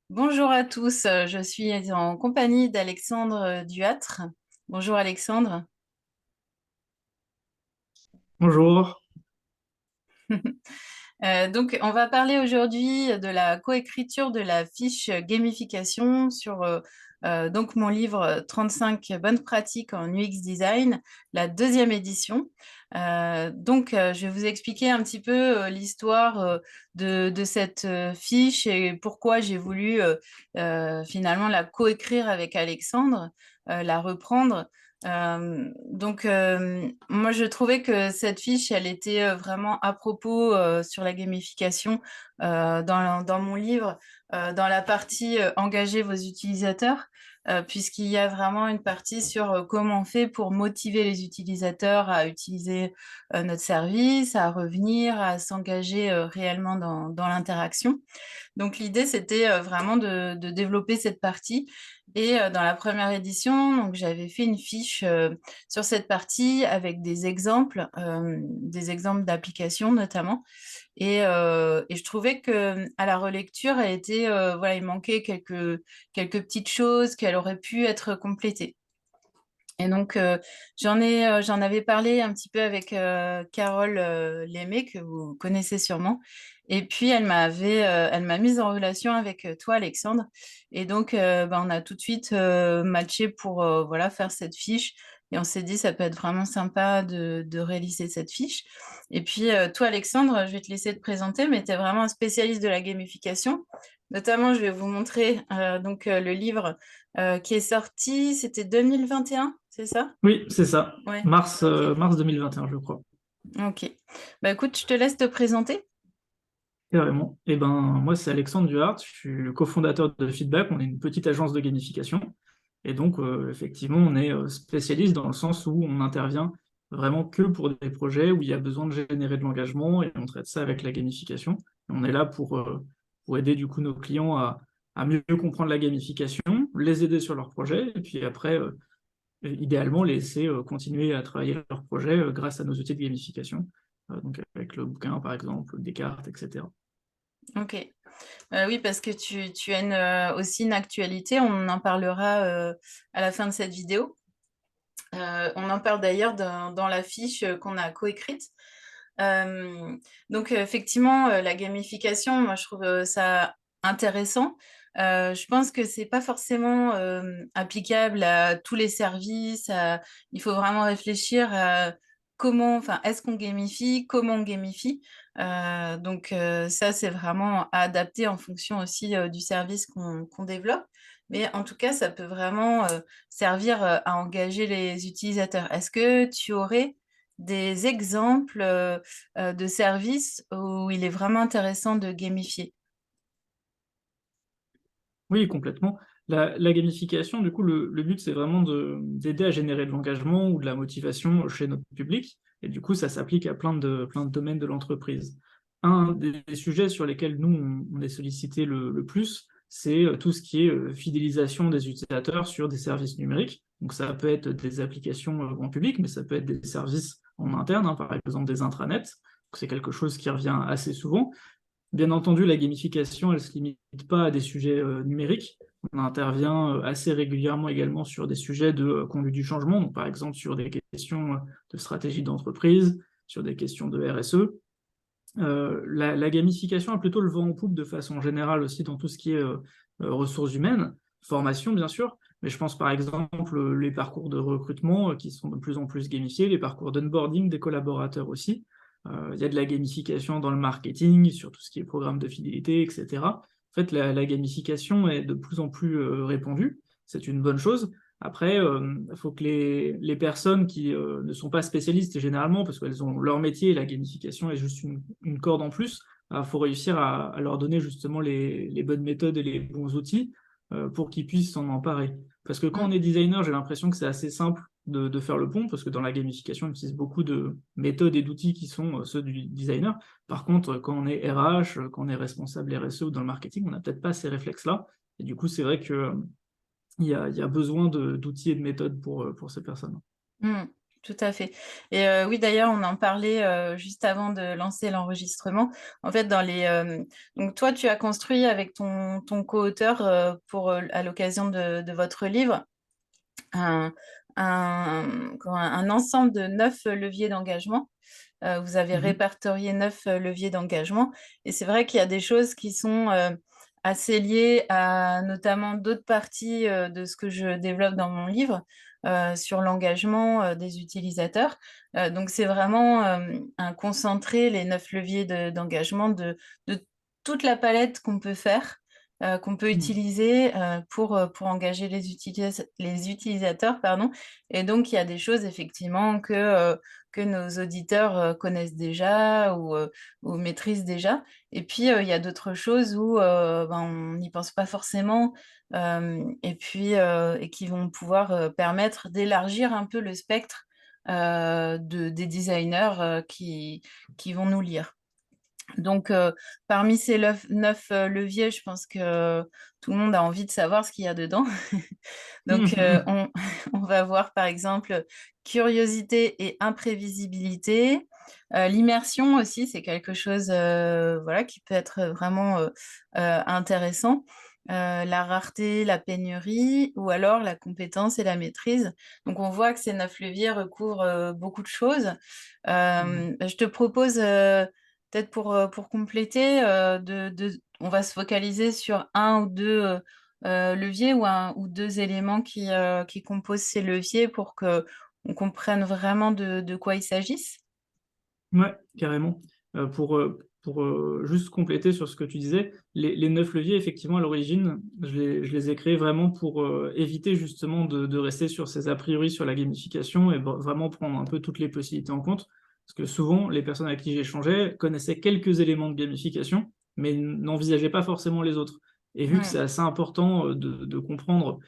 Bonjour à tous, je suis en compagnie d'Alexandre Duâtre. Bonjour Alexandre. Bonjour. Donc, on va parler aujourd'hui de la coécriture de la fiche gamification sur donc mon livre 35 bonnes pratiques en UX design, la deuxième édition. Je vais vous expliquer un petit peu l'histoire de cette fiche et pourquoi j'ai voulu finalement la coécrire avec Alexandre, la reprendre. Moi, je trouvais que cette fiche, elle était vraiment à propos sur la gamification dans mon livre, dans la partie engager vos utilisateurs, puisqu'il y a vraiment une partie sur comment on fait pour motiver les utilisateurs à utiliser notre service, à revenir, à s'engager réellement dans l'interaction. Donc l'idée, c'était vraiment de développer cette partie. Et dans la première édition, donc j'avais fait une fiche sur cette partie avec des exemples d'applications notamment. Et je trouvais que à la relecture, voilà, il manquait quelques petites choses qu'elle aurait pu être complétées. Et donc, j'en avais parlé un petit peu avec Carole Lémé, que vous connaissez sûrement. Et puis, elle m'a mise en relation avec toi, Alexandre. Et donc, on a tout de suite matché pour voilà, faire cette fiche. Et on s'est dit, ça peut être vraiment sympa de réaliser cette fiche. Et puis, toi, Alexandre, je vais te laisser te présenter, mais tu es vraiment un spécialiste de la gamification. Notamment, je vais vous montrer le livre qui est sorti, c'était 2021, c'est ça? Oui, c'est ça. Ouais, Mars, ok. mars 2021, je crois. Ok. Bah écoute, je te laisse te présenter. Carrément. Et ben, moi, c'est Alexandre Duhart. Je suis le cofondateur de Feedback. On est une petite agence de gamification. Et donc, effectivement, on est spécialiste dans le sens où on intervient vraiment que pour des projets où il y a besoin de générer de l'engagement et on traite ça avec la gamification. Et on est là pour aider du coup nos clients à mieux comprendre la gamification, les aider sur leurs projets et puis après, idéalement, les laisser continuer à travailler leur projet grâce à nos outils de gamification, donc avec le bouquin par exemple, des cartes, etc. Ok. Oui, parce que tu as aussi une actualité, on en parlera à la fin de cette vidéo. On en parle d'ailleurs dans la fiche qu'on a coécrite. Effectivement, la gamification, moi je trouve ça intéressant. Je pense que c'est pas forcément applicable à tous les services. Il faut vraiment réfléchir à comment, enfin, est-ce qu'on gamifie, comment on gamifie. Ça, c'est vraiment à adapter en fonction aussi du service qu'on développe. Mais en tout cas, ça peut vraiment servir à engager les utilisateurs. Est-ce que tu aurais des exemples de services où il est vraiment intéressant de gamifier? Oui, complètement. La gamification, du coup, le but, c'est vraiment d'aider à générer de l'engagement ou de la motivation chez notre public. Et du coup, ça s'applique à plein de domaines de l'entreprise. Un des sujets sur lesquels nous, on est sollicité le plus, c'est tout ce qui est fidélisation des utilisateurs sur des services numériques. Donc, ça peut être des applications grand public, mais ça peut être des services en interne, hein, par exemple des intranets. C'est quelque chose qui revient assez souvent. Bien entendu, la gamification, elle ne se limite pas à des sujets numériques. On intervient assez régulièrement également sur des sujets de conduite du changement, donc par exemple sur des questions de stratégie d'entreprise, sur des questions de RSE. La gamification a plutôt le vent en poupe de façon générale aussi dans tout ce qui est ressources humaines, formation bien sûr, mais je pense par exemple les parcours de recrutement qui sont de plus en plus gamifiés, les parcours d'onboarding des collaborateurs aussi. Il y a de la gamification dans le marketing, sur tout ce qui est programme de fidélité, etc. En fait, la gamification est de plus en plus répandue, c'est une bonne chose. Après, il faut que les personnes qui ne sont pas spécialistes généralement, parce qu'elles ont leur métier, la gamification est juste une corde en plus, il faut réussir à leur donner justement les bonnes méthodes et les bons outils pour qu'ils puissent s'en emparer. Parce que quand on Mm. est designer, j'ai l'impression que c'est assez simple de faire le pont, parce que dans la gamification, on utilise beaucoup de méthodes et d'outils qui sont ceux du designer. Par contre, quand on est RH, quand on est responsable RSE ou dans le marketing, on n'a peut-être pas ces réflexes-là. Et du coup, c'est vrai que il y a besoin d'outils et de méthodes pour ces personnes. Mm. Tout à fait. Et oui, d'ailleurs, on en parlait juste avant de lancer l'enregistrement. En fait, donc toi, tu as construit avec ton co-auteur à l'occasion de votre livre un, un ensemble de 9 leviers d'engagement. Vous avez Mhm. répertorié 9 leviers d'engagement. Et c'est vrai qu'il y a des choses qui sont assez liées à notamment d'autres parties de ce que je développe dans mon livre sur l'engagement des utilisateurs. Donc c'est vraiment un concentré, les 9 leviers d'engagement de toute la palette qu'on peut faire. Qu'on peut Mhm. utiliser pour engager les utilisateurs, pardon. Et donc, il y a des choses effectivement que nos auditeurs connaissent déjà ou maîtrisent déjà. Et puis, il y a d'autres choses où ben, on n'y pense pas forcément et puis et qui vont pouvoir permettre d'élargir un peu le spectre des designers qui vont nous lire. Donc, parmi ces 9 leviers, je pense que tout le monde a envie de savoir ce qu'il y a dedans. Donc, Mhm. on va voir par exemple curiosité et imprévisibilité. L'immersion aussi, c'est quelque chose voilà, qui peut être vraiment intéressant. La rareté, la pénurie ou alors la compétence et la maîtrise. Donc, on voit que ces 9 leviers recouvrent beaucoup de choses. Mhm. Je te propose peut-être pour compléter, on va se focaliser sur un ou deux leviers ou un ou deux éléments qui composent ces leviers pour que on comprenne vraiment de quoi il s'agisse. Ouais, carrément. Juste compléter sur ce que tu disais, les 9 leviers, effectivement, à l'origine, je les ai créés vraiment pour éviter justement de rester sur ces a priori sur la gamification et vraiment prendre un peu toutes les possibilités en compte. Parce que souvent, les personnes avec qui j'échangeais connaissaient quelques éléments de gamification, mais n'envisageaient pas forcément les autres. Et vu que c'est Mm, assez important de comprendre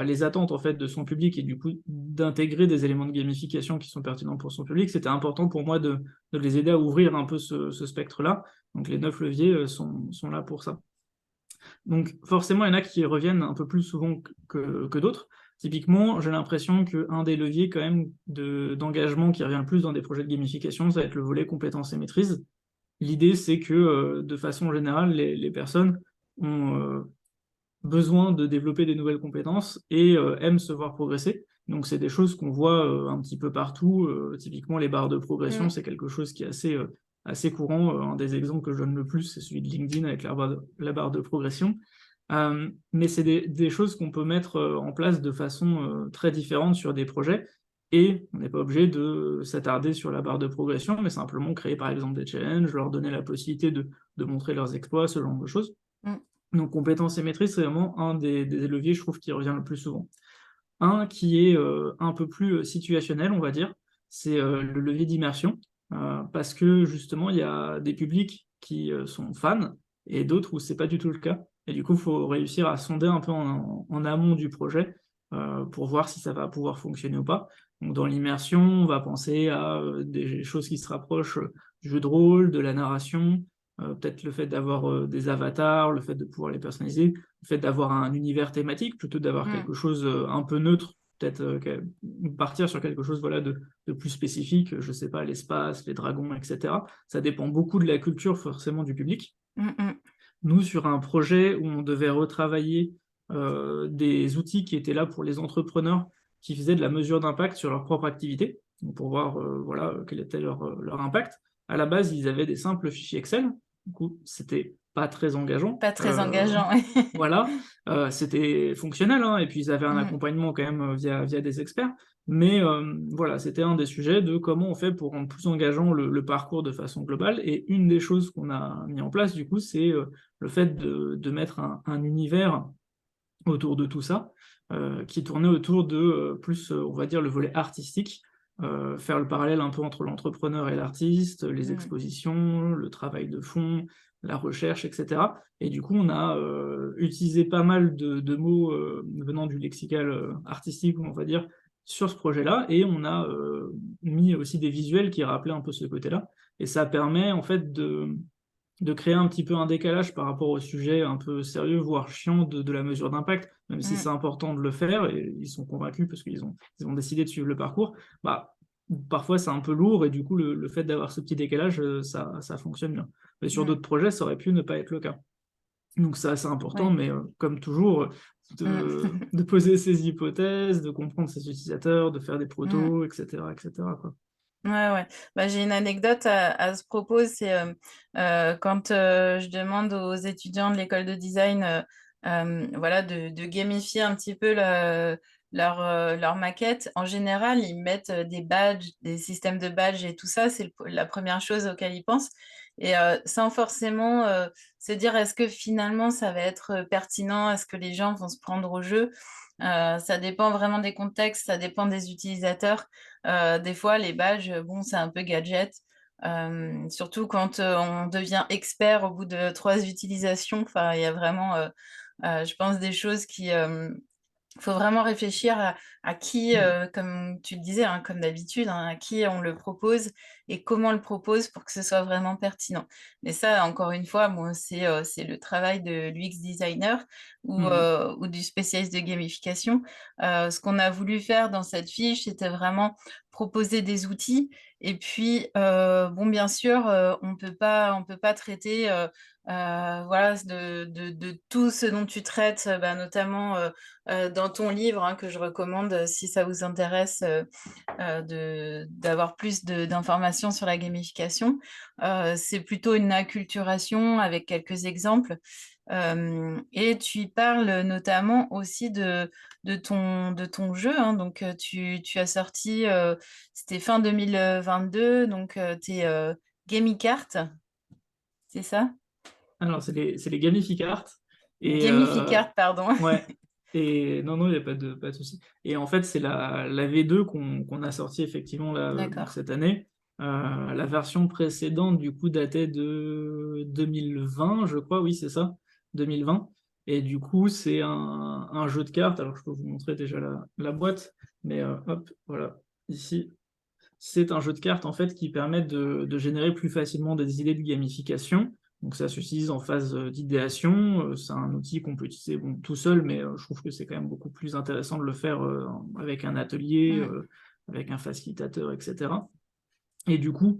les attentes en fait de son public et du coup d'intégrer des éléments de gamification qui sont pertinents pour son public, c'était important pour moi de les aider à ouvrir un peu ce spectre-là. Donc les 9 leviers sont là pour ça. Donc forcément, il y en a qui reviennent un peu plus souvent que d'autres. Typiquement, j'ai l'impression qu'un des leviers quand même d'engagement qui revient le plus dans des projets de gamification, ça va être le volet compétences et maîtrise. L'idée, c'est que de façon générale, les personnes ont besoin de développer des nouvelles compétences et aiment se voir progresser. Donc c'est des choses qu'on voit un petit peu partout. Typiquement, les barres de progression, mm, c'est quelque chose qui est assez courant. Un des exemples que je donne le plus, c'est celui de LinkedIn avec la barre de progression. Mais c'est des choses qu'on peut mettre en place de façon très différente sur des projets. Et on n'est pas obligé de s'attarder sur la barre de progression, mais simplement créer par exemple des challenges, leur donner la possibilité de montrer leurs exploits, ce genre de choses. mm, Donc compétences et maîtrise, c'est vraiment un des leviers, je trouve, qui revient le plus souvent. Un qui est un peu plus situationnel, on va dire, c'est le levier d'immersion, parce que justement, il y a des publics qui sont fans et d'autres où c'est pas du tout le cas. Et du coup, il faut réussir à sonder un peu en amont du projet pour voir si ça va pouvoir fonctionner ou pas. Donc dans l'immersion, on va penser à des choses qui se rapprochent du jeu de rôle, de la narration, peut-être le fait d'avoir des avatars, le fait de pouvoir les personnaliser, le fait d'avoir un univers thématique plutôt que d'avoir mm, quelque chose un peu neutre, peut-être partir sur quelque chose voilà, de plus spécifique, je sais pas, l'espace, les dragons, etc. Ça dépend beaucoup de la culture forcément du public. mm, mm, Nous, sur un projet où on devait retravailler des outils qui étaient là pour les entrepreneurs qui faisaient de la mesure d'impact sur leur propre activité, donc pour voir voilà, quel était leur impact. À la base, ils avaient des simples fichiers Excel, du coup, c'était pas très engageant. pas très engageant. Ouais. Voilà, c'était fonctionnel, hein, et puis ils avaient un Mm, accompagnement quand même via des experts. Mais voilà, c'était un des sujets de comment on fait pour rendre plus engageant le parcours de façon globale. Et une des choses qu'on a mis en place, du coup, c'est le fait de mettre un univers autour de tout ça, qui tournait autour de plus, on va dire, le volet artistique, faire le parallèle un peu entre l'entrepreneur et l'artiste, les mm, expositions, le travail de fond, la recherche, etc. Et du coup, on a utilisé pas mal de mots venant du lexical artistique, on va dire, sur ce projet-là, et on a mis aussi des visuels qui rappelaient un peu ce côté-là. Et ça permet en fait de créer un petit peu un décalage par rapport au sujet un peu sérieux, voire chiant de la mesure d'impact, même si mm, c'est important de le faire, et ils sont convaincus parce ils ont décidé de suivre le parcours, bah, parfois c'est un peu lourd et du coup le fait d'avoir ce petit décalage, ça fonctionne bien. Mais sur Mm. d'autres projets, ça aurait pu ne pas être le cas. Donc c'est assez important, Ouais. mais comme toujours, Mm. de poser ses hypothèses, de comprendre ses utilisateurs, de faire des Mm. protos, etc., quoi. Ouais, ouais. Bah, j'ai une anecdote à ce propos. C'est quand je demande aux étudiants de l'école de design voilà, de gamifier un petit peu leur maquette. En général, ils mettent des badges, des systèmes de badges et tout ça. C'est la première chose auquel ils pensent. Et sans forcément se dire est-ce que finalement ça va être pertinent, est-ce que les gens vont se prendre au jeu. Ça dépend vraiment des contextes, ça dépend des utilisateurs. Des fois, les badges, bon, c'est un peu gadget. Surtout quand on devient expert au bout de 3 utilisations. Enfin, il y a vraiment, je pense, des choses qui, faut vraiment réfléchir à qui, Mm. comme tu le disais, hein, comme d'habitude, hein, à qui on le propose et comment on le propose pour que ce soit vraiment pertinent. Mais ça, encore une fois, moi, c'est le travail de l'UX designer Mm. ou du spécialiste de gamification. Ce qu'on a voulu faire dans cette fiche, c'était vraiment proposer des outils. Et puis, bon, bien sûr, on peut pas traiter voilà, de tout ce dont tu traites, bah, notamment dans ton livre, hein, que je recommande si ça vous intéresse d'avoir plus d'informations sur la gamification. C'est plutôt une acculturation avec quelques exemples. Et tu y parles notamment aussi de ton jeu, hein. Donc, tu as sorti, c'était fin 2022, donc tes Gamicart, c'est ça? Alors, c'est les Gamificart. Et Gamificart, pardon. ouais. Et non, non, il n'y a pas de souci. Et en fait, c'est la V2 qu'on a sorti effectivement là, donc D'accord. cette année. La version précédente, du coup, datait de 2020, je crois, oui, c'est ça, 2020. Et du coup, c'est un jeu de cartes. Alors, je peux vous montrer déjà la boîte, mais hop, voilà, ici. C'est un jeu de cartes en fait qui permet de générer plus facilement des idées de gamification. Donc ça s'utilise en phase d'idéation. C'est un outil qu'on peut utiliser bon, tout seul, mais je trouve que c'est quand même beaucoup plus intéressant de le faire avec un atelier, Mm, avec un facilitateur, etc. Et du coup,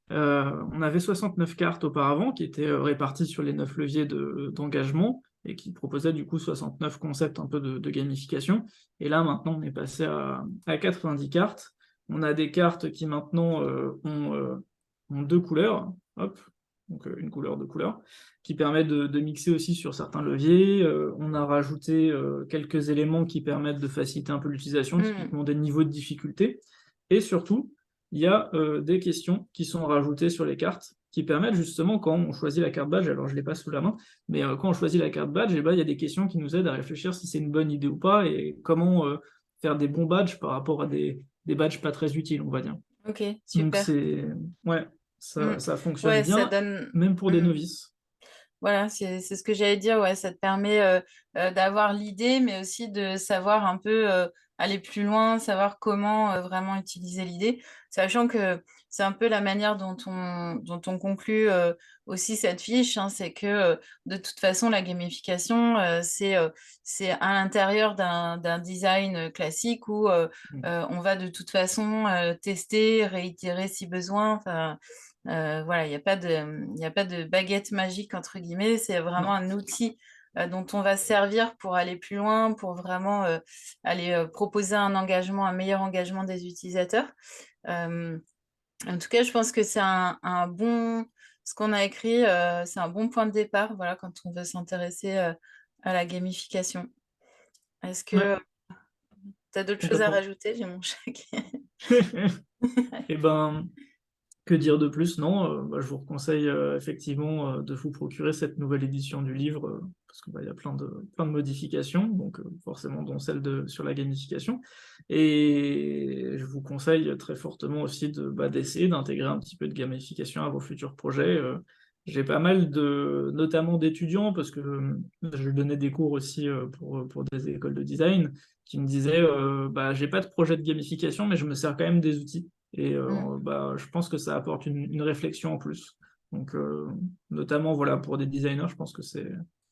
on avait 69 cartes auparavant qui étaient réparties sur les 9 leviers d'engagement et qui proposaient du coup 69 concepts un peu de gamification. Et là, maintenant, on est passé à 90 cartes. On a des cartes qui maintenant ont 2 couleurs, hop, donc une couleur, 2 couleurs, qui permettent de mixer aussi sur certains leviers. On a rajouté quelques éléments qui permettent de faciliter un peu l'utilisation, mm. typiquement des niveaux de difficulté. Et surtout, il y a des questions qui sont rajoutées sur les cartes qui permettent justement, quand on choisit la carte badge, alors je ne l'ai pas sous la main, mais quand on choisit la carte badge, eh ben, il y a des questions qui nous aident à réfléchir si c'est une bonne idée ou pas et comment faire des bons badges par rapport à des badges pas très utiles, on va dire. Ok, Donc super. c'est... Ouais, Mm. ça fonctionne Ouais, ça bien, donne. même pour des Mm. novices. Voilà, c'est ce que j'allais dire. Ouais, ça te permet d'avoir l'idée, mais aussi de savoir un peu aller plus loin, savoir comment vraiment utiliser l'idée, sachant que c'est un peu la manière dont on conclut aussi cette fiche, hein. C'est que de toute façon, la gamification, c'est à l'intérieur d'un design classique où on va de toute façon tester, réitérer si besoin. Enfin, voilà, il y a pas de baguette magique, entre guillemets. C'est vraiment Non. un outil dont on va se servir pour aller plus loin, pour vraiment aller proposer un engagement, un meilleur engagement des utilisateurs. Euh, En tout cas, je pense que c'est un bon, ce qu'on a écrit, c'est un bon point de départ, voilà, quand on veut s'intéresser à la gamification. Est-ce Ouais, que tu as d'autres choses à complètement. rajouter? J'ai mon chat qui... Et ben, que dire de plus? Non, bah, je vous conseille effectivement de vous procurer cette nouvelle édition du livre parce que bah, il y a plein de modifications, donc forcément dont celle sur la gamification. Et je vous conseille très fortement aussi d'essayer d'intégrer un petit peu de gamification à vos futurs projets. J'ai pas mal notamment d'étudiants parce que je donnais des cours aussi pour des écoles de design qui me disaient bah, j'ai pas de projet de gamification, mais je me sers quand même des outils. Et Mm, bah, je pense que ça apporte une réflexion en plus. Donc, notamment voilà, pour des designers, je pense que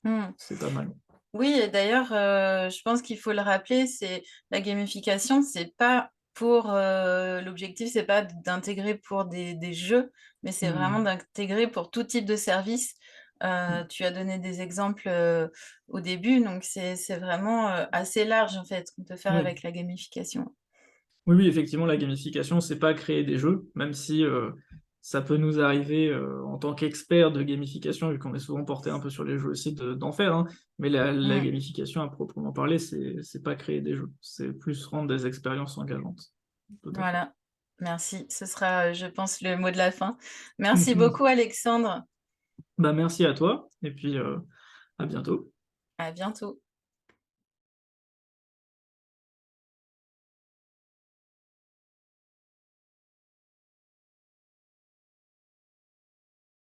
mm. c'est pas mal. Oui, et d'ailleurs, je pense qu'il faut le rappeler, c'est la gamification, c'est pas l'objectif, c'est pas d'intégrer pour des jeux, mais c'est vraiment Hmm. d'intégrer pour tout type de service. Tu as donné des exemples au début, donc c'est vraiment assez large en fait ce qu'on peut faire Oui. avec la gamification. Oui, oui, effectivement, la gamification, c'est pas créer des jeux, même si ça peut nous arriver en tant qu'expert de gamification, vu qu'on est souvent porté un peu sur les jeux aussi, d'en faire, hein. Mais la Mm. gamification, à proprement parler, c'est pas créer des jeux, c'est plus rendre des expériences engageantes. Tout à fait. Voilà, merci. Ce sera, je pense, le mot de la fin. Merci beaucoup, Alexandre. Bah, merci à toi, et puis à bientôt. À bientôt.